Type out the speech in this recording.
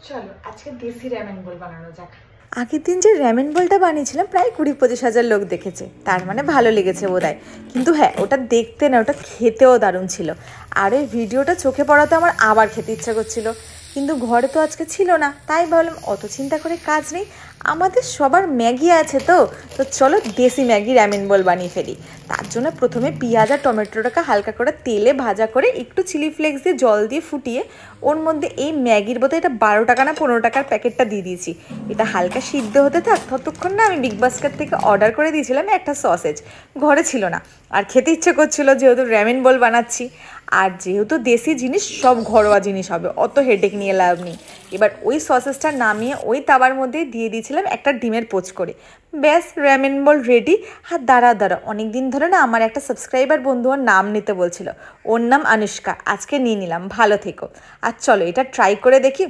চলো আজকে দেশি র্যামেন বল বানানো যাক। আগের দিন যে র্যামেন বলটা বানিয়েছিলাম প্রায় 20-25 হাজার লোক দেখেছে, তার মানে ভালো লেগেছে বোধহয়। কিন্তু হ্যাঁ, ওটা দেখতে না, ওটা খেতেও দারুণ ছিল। আর ওই ভিডিওটা চোখে পড়াতে আমার আবার খেতে ইচ্ছা করছিল, কিন্তু ঘরে তো আজকে ছিল না, তাই ভাবলাম অত চিন্তা করে কাজ নেই, আমাদের সবার ম্যাগি আছে তো চলো দেশি ম্যাগি র্যামেন বল বানিয়ে ফেলি। তার জন্য প্রথমে পেঁয়াজ আর টমেটোটাকে হালকা করে তেলে ভাজা করে একটু চিলি ফ্লেক্স দিয়ে জল দিয়ে ফুটিয়ে ওর মধ্যে এই ম্যাগির বোধহয় এটা 12 টাকা না 15 টাকার প্যাকেটটা দিয়ে দিয়েছি। এটা হালকা সিদ্ধ হতে থাক, ততক্ষণ না আমি বিগ বাস্কেট থেকে অর্ডার করে দিয়েছিলাম একটা সসেজ, ঘরে ছিল না আর খেতে ইচ্ছে করছিল যেহেতু র্যামেন বল বানাচ্ছি। আর যেহেতু দেশি জিনিস সব ঘরোয়া জিনিস হবে, অত হেডেক নিয়ে লাভ নেই। এবার ওই সসেসটা নামিয়ে ওই তাওয়ার মধ্যে দিয়ে দিয়েছিলাম একটা ডিমের পোচ করে, ব্যাস র্যামেন বল রেডি। আর দাঁড়া অনেক দিন ধরে না আমার একটা সাবস্ক্রাইবার বন্ধু ওর নাম নিতে বলছিল, ওর নাম অনুষ্কা, আজকে নিয়ে নিলাম, ভালো থেকো। আর চলো এটা ট্রাই করে দেখি।